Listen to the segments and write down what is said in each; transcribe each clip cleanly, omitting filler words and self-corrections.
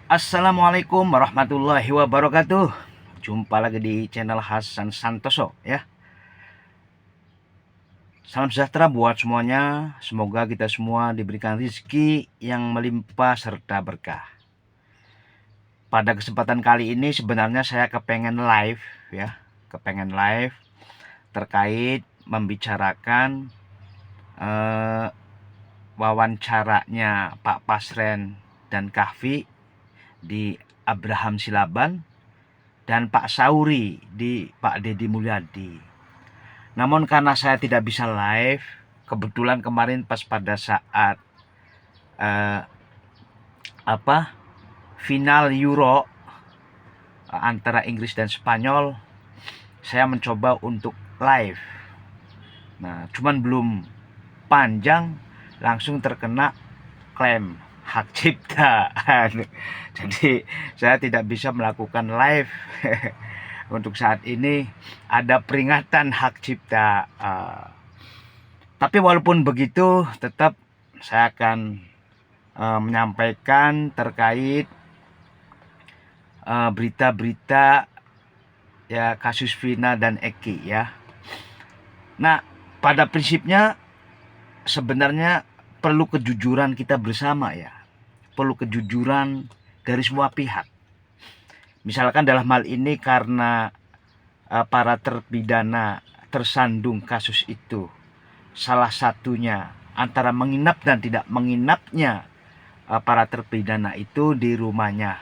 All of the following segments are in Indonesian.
Assalamualaikum warahmatullahi wabarakatuh. Jumpa lagi di channel Hasan Santoso ya. Salam sejahtera buat semuanya. Semoga kita semua diberikan rezeki yang melimpah serta berkah. Pada kesempatan kali ini sebenarnya saya kepengen live ya. Kepengen live terkait membicarakan wawancaranya Pak Pasren dan Kahfi di Abraham Silaban dan Pak Sauri di Pak Deddy Mulyadi. Namun karena saya tidak bisa live, kebetulan kemarin pas pada saat final Euro antara Inggris dan Spanyol, saya mencoba untuk live. Nah, cuman belum panjang langsung terkena klaim hak cipta. Jadi saya tidak bisa melakukan live. Untuk saat ini ada peringatan hak cipta. Tapi walaupun begitu, tetap saya akan menyampaikan terkait berita-berita ya kasus Vina dan Eki ya. Nah, pada prinsipnya sebenarnya perlu kejujuran kita bersama ya. Perlu kejujuran dari semua pihak. Misalkan dalam hal ini karena para terpidana tersandung kasus itu, salah satunya antara menginap dan tidak menginapnya para terpidana itu di rumahnya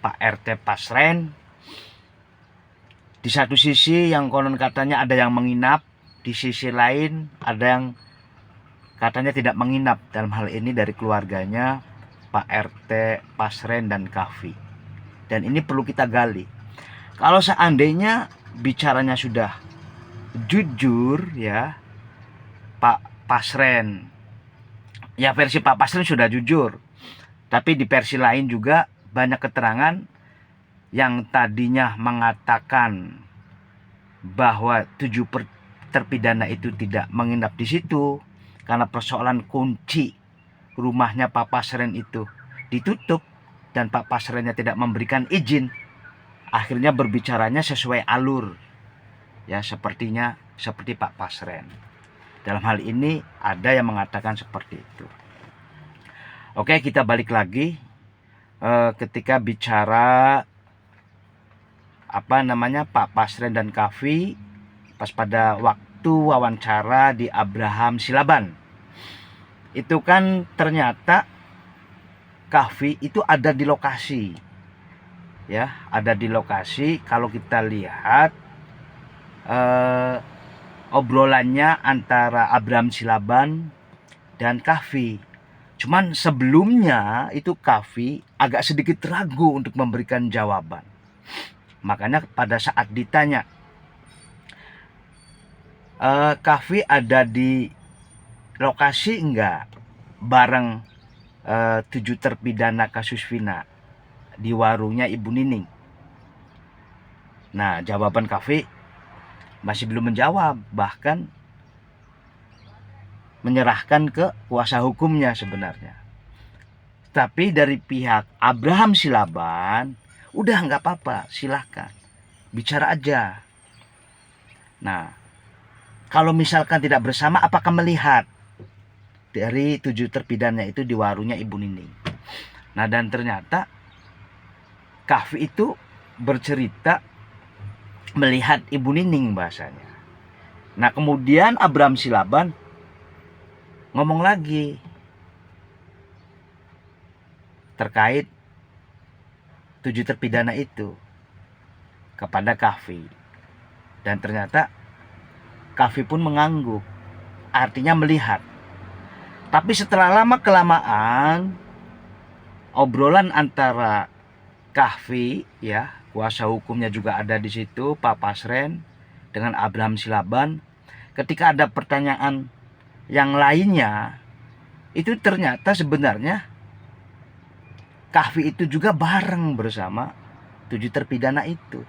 Pak RT Pasren. Di satu sisi yang konon katanya ada yang menginap, di sisi lain ada yang katanya tidak menginap. Dalam hal ini dari keluarganya Pak RT Pasren dan Kahfi. Dan ini perlu kita gali. Kalau seandainya bicaranya sudah jujur ya, Pak Pasren, ya versi Pak Pasren sudah jujur. Tapi di versi lain juga banyak keterangan yang tadinya mengatakan bahwa 7 terpidana itu tidak menginap di situ karena persoalan kunci rumahnya Pak Pasren itu ditutup dan Pak Pasrennya tidak memberikan izin. Akhirnya berbicaranya sesuai alur ya, sepertinya seperti Pak Pasren. Dalam hal ini ada yang mengatakan seperti itu. Oke, kita balik lagi ketika bicara Pak Pasren dan Kahfi pas pada waktu wawancara di Abraham Silaban. Itu kan ternyata Kahfi itu ada di lokasi. Ya, ada di lokasi. Kalau kita lihat obrolannya antara Abraham Silaban dan Kahfi. Cuman sebelumnya itu Kahfi agak sedikit ragu untuk memberikan jawaban. Makanya pada saat ditanya, Kahfi ada di lokasi enggak bareng 7 terpidana kasus Vina di warungnya Ibu Nining? Nah, jawaban Kahfi masih belum menjawab, bahkan menyerahkan ke kuasa hukumnya sebenarnya. Tapi dari pihak Abraham Silaban, udah nggak apa-apa, silahkan bicara aja. Nah, kalau misalkan tidak bersama, apakah melihat dari 7 terpidana itu di warungnya Ibu Nining? Nah, dan ternyata Kahfi itu bercerita melihat Ibu Nining bahasanya. Nah, kemudian Abraham Silaban ngomong lagi terkait 7 terpidana itu kepada Kahfi. Dan ternyata Kahfi pun mengangguk, artinya melihat. Tapi setelah lama kelamaan obrolan antara Kahfi ya, kuasa hukumnya juga ada di situ, Pak Pasren dengan Abraham Silaban, ketika ada pertanyaan yang lainnya, itu ternyata sebenarnya Kahfi itu juga bareng bersama 7 terpidana itu.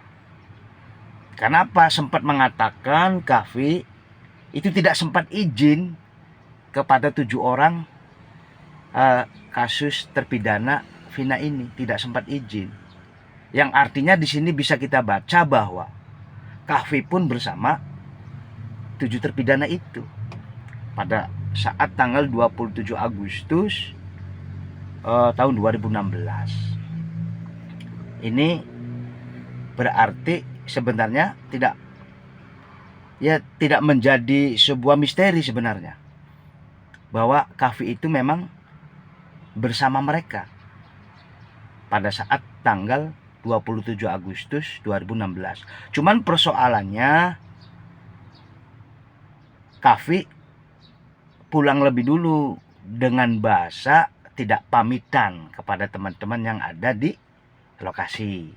Kenapa sempat mengatakan Kahfi itu tidak sempat izin kepada 7 orang kasus terpidana Vina ini tidak sempat izin. Yang artinya di sini bisa kita baca bahwa Kahfi pun bersama 7 terpidana itu pada saat tanggal 27 Agustus tahun 2016. Ini berarti sebenarnya tidak menjadi sebuah misteri sebenarnya, bahwa Kahfi itu memang bersama mereka pada saat tanggal 27 Agustus 2016. Cuman persoalannya Kahfi pulang lebih dulu dengan bahasa tidak pamitan kepada teman-teman yang ada di lokasi.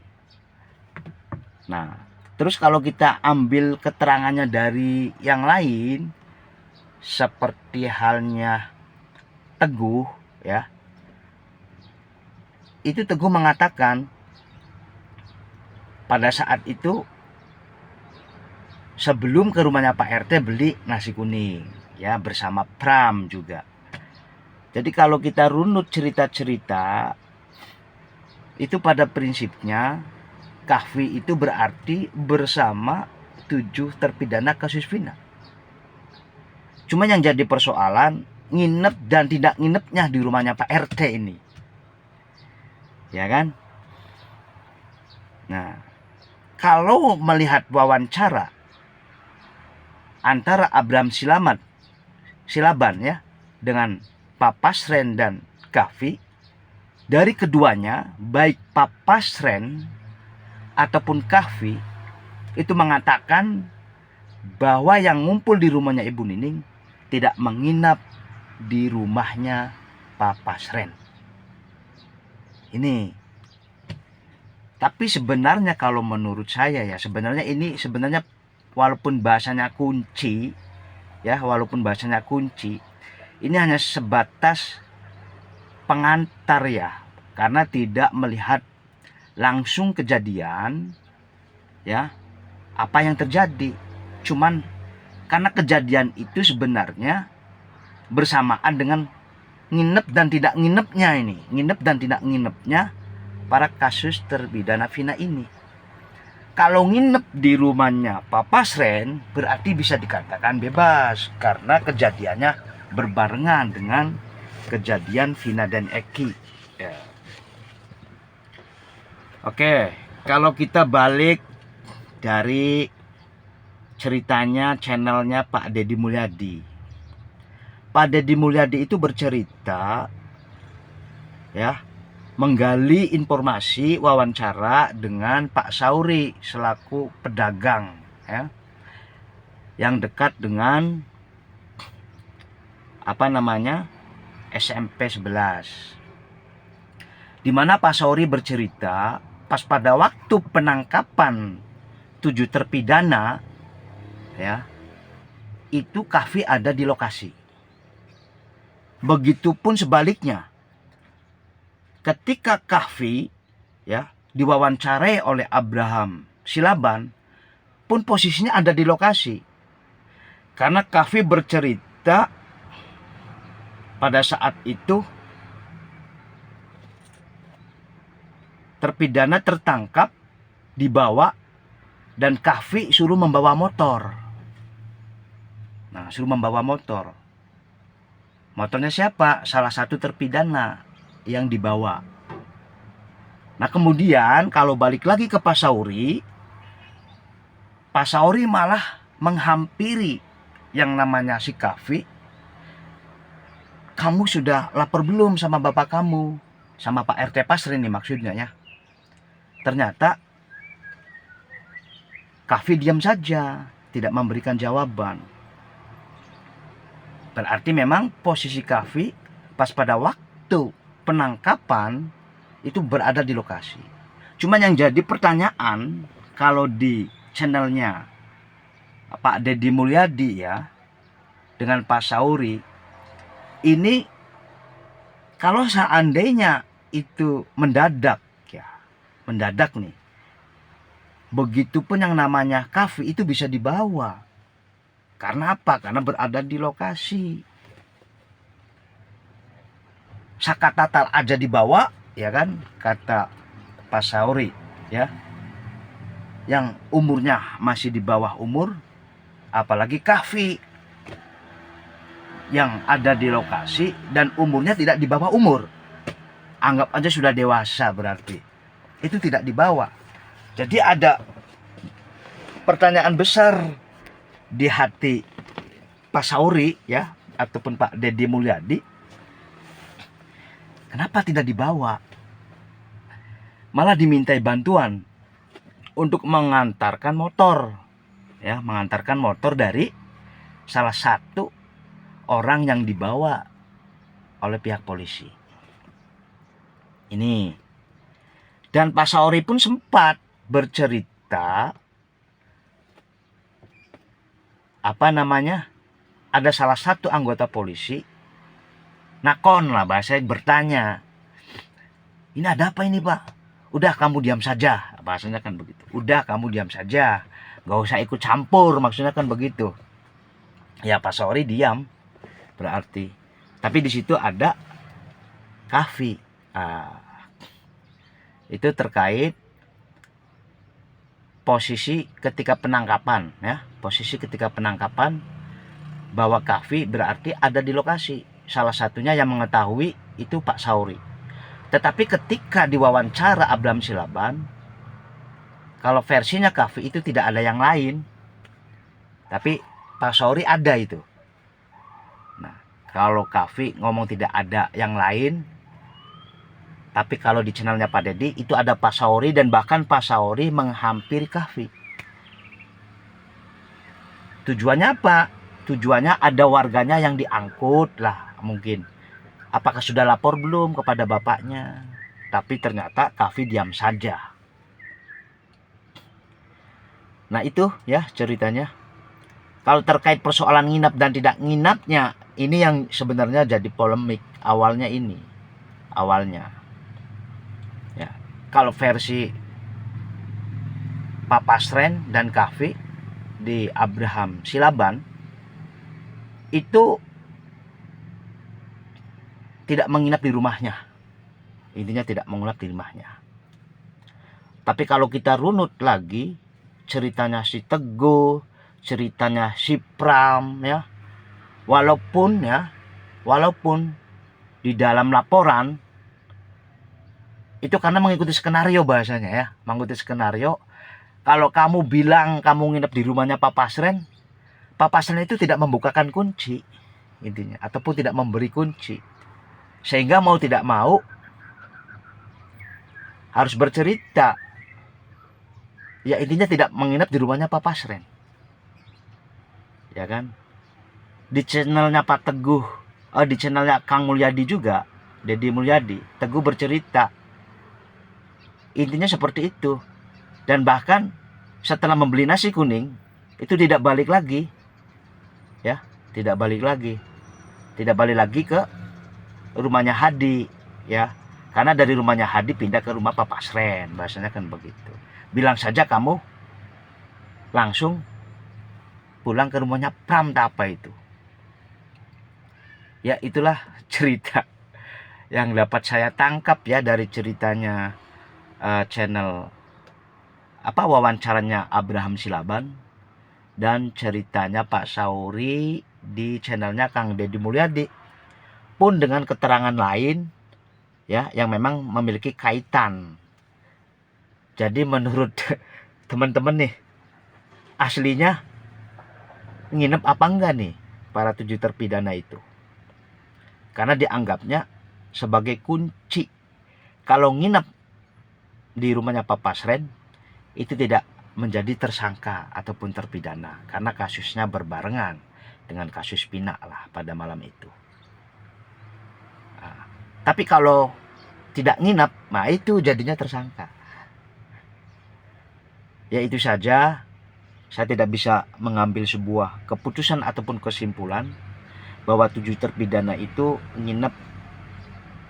Nah, terus kalau kita ambil keterangannya dari yang lain, seperti halnya Teguh ya, itu Teguh mengatakan pada saat itu sebelum ke rumahnya Pak RT beli nasi kuning ya, bersama Pram juga. Jadi kalau kita runut cerita-cerita itu, pada prinsipnya Kahfi itu berarti bersama 7 terpidana kasus Vina. Cuma yang jadi persoalan nginep dan tidak nginepnya di rumahnya Pak RT ini, ya kan? Nah, kalau melihat wawancara antara Abraham Silaban ya dengan Pak Pasren dan Kahfi, dari keduanya baik Pak Pasren ataupun Kahfi itu mengatakan bahwa yang ngumpul di rumahnya Ibu Nining tidak menginap di rumahnya Pak Pasren. Ini, tapi sebenarnya kalau menurut saya ya, sebenarnya walaupun bahasanya kunci ya, ini hanya sebatas pengantar ya, karena tidak melihat langsung kejadian ya, apa yang terjadi. Cuman karena kejadian itu sebenarnya bersamaan dengan nginep dan tidak nginepnya para kasus terpidana Vina ini. Kalau nginep di rumahnya Pak Pasren berarti bisa dikatakan bebas, karena kejadiannya berbarengan dengan kejadian Vina dan Eki ya. Oke, kalau kita balik dari ceritanya channelnya Pak Deddy Mulyadi. Pak Deddy Mulyadi itu bercerita ya, menggali informasi wawancara dengan Pak Sauri selaku pedagang ya, yang dekat dengan SMP 11. Di mana Pak Sauri bercerita pas pada waktu penangkapan 7 terpidana ya, itu Kahfi ada di lokasi. Begitupun sebaliknya, ketika Kahfi ya diwawancarai oleh Abraham Silaban pun posisinya ada di lokasi. Karena Kahfi bercerita pada saat itu terpidana tertangkap, dibawa, dan Kahfi suruh membawa motor. Nah, suruh membawa motor. Motornya siapa? Salah satu terpidana yang dibawa. Nah, kemudian kalau balik lagi ke Pak Sauri malah menghampiri yang namanya si Kahfi. Kamu sudah lapor belum sama bapak kamu? Sama Pak RT Pasren nih maksudnya ya. Ternyata Kahfi diam saja, tidak memberikan jawaban. Berarti memang posisi Kahfi pas pada waktu penangkapan itu berada di lokasi. Cuma yang jadi pertanyaan, kalau di channelnya Pak Deddy Mulyadi ya dengan Pak Sauri, ini kalau seandainya itu mendadak nih, begitupun yang namanya Kahfi itu bisa dibawa. Karena apa? Karena berada di lokasi. Sakatatal aja dibawa, ya kan, kata Pak Sauri ya, yang umurnya masih di bawah umur, apalagi Kahfi yang ada di lokasi dan umurnya tidak di bawah umur. Anggap aja sudah dewasa, berarti itu tidak dibawa. Jadi ada pertanyaan besar di hati Pak Sauri ya, ataupun Pak Deddy Mulyadi, kenapa tidak dibawa? Malah dimintai bantuan untuk mengantarkan motor ya, mengantarkan motor dari salah satu orang yang dibawa oleh pihak polisi ini. Dan Pak Sauri pun sempat bercerita, apa namanya, ada salah satu anggota polisi nakon lah, bahasanya bertanya, ini ada apa ini Pak? Udah kamu diam saja, bahasanya kan begitu. Udah kamu diam saja, gak usah ikut campur, maksudnya kan begitu. Ya Pak Sauri diam berarti. Tapi di situ ada Kahfi. Itu terkait posisi ketika penangkapan ya, posisi ketika penangkapan, bahwa Kahfi berarti ada di lokasi. Salah satunya yang mengetahui itu Pak Sauri. Tetapi ketika diwawancara Abraham Silaban, kalau versinya Kahfi itu tidak ada yang lain, tapi Pak Sauri ada itu. Nah, kalau Kahfi ngomong tidak ada yang lain, tapi kalau di channelnya Pak Deddy itu ada Pak Sauri, dan bahkan Pak Sauri menghampiri Kahfi. Tujuannya apa? Tujuannya ada warganya yang diangkut lah mungkin. Apakah sudah lapor belum kepada bapaknya? Tapi ternyata Kahfi diam saja. Nah itu ya ceritanya. Kalau terkait persoalan nginap dan tidak nginapnya, ini yang sebenarnya jadi polemik awalnya ini. Awalnya. Ya, kalau versi Pak Pasren dan Kahfi di Abraham Silaban itu tidak menginap di rumahnya. Intinya tidak menginap di rumahnya. Tapi kalau kita runut lagi ceritanya si Teguh, ceritanya si Pram ya, walaupun di dalam laporan itu karena mengikuti skenario, bahasanya ya, mengikuti skenario. Kalau kamu bilang kamu nginep di rumahnya Pak Pasren itu tidak membukakan kunci intinya, ataupun tidak memberi kunci, sehingga mau tidak mau harus bercerita ya, intinya tidak menginap di rumahnya Pak Pasren ya kan. Di channelnya Pak Teguh, di channelnya Kang Mulyadi juga, Deddy Mulyadi, Teguh bercerita intinya seperti itu. Dan bahkan setelah membeli nasi kuning itu tidak balik lagi ya, tidak balik lagi ke rumahnya Hadi ya, karena dari rumahnya Hadi pindah ke rumah Pak Pasren, bahasanya kan begitu. Bilang saja kamu langsung pulang ke rumahnya Pram, tak apa itu ya. Itulah cerita yang dapat saya tangkap ya dari ceritanya channel wawancaranya Abraham Silaban dan ceritanya Pak Sauri di channelnya Kang Deddy Mulyadi, pun dengan keterangan lain ya yang memang memiliki kaitan. Jadi menurut teman-teman nih, aslinya nginep apa enggak nih para 7 terpidana itu, karena dianggapnya sebagai kunci. Kalau nginep di rumahnya Pak Pasren itu tidak menjadi tersangka ataupun terpidana, karena kasusnya berbarengan dengan kasus Pina lah pada malam itu. Nah, tapi kalau tidak nginap, nah itu jadinya tersangka. Ya itu saja, saya tidak bisa mengambil sebuah keputusan ataupun kesimpulan bahwa 7 terpidana itu nginap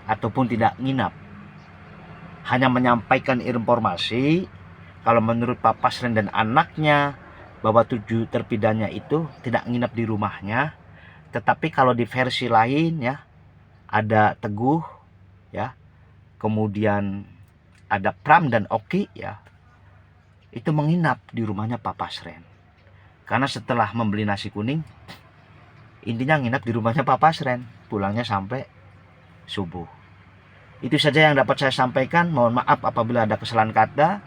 ataupun tidak nginap. Hanya menyampaikan informasi kalau menurut Pak Pasren dan anaknya bahwa 7 terpidana itu tidak nginap di rumahnya. Tetapi kalau di versi lain ya, ada Teguh ya, kemudian ada Pram dan Oki ya, itu menginap di rumahnya Papa Sren. Karena setelah membeli nasi kuning, intinya nginap di rumahnya Papa Sren, pulangnya sampai subuh. Itu saja yang dapat saya sampaikan. Mohon maaf apabila ada kesalahan kata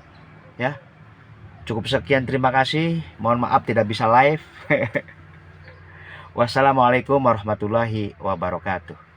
ya. Cukup sekian, terima kasih. Mohon maaf tidak bisa live. Wassalamualaikum warahmatullahi wabarakatuh.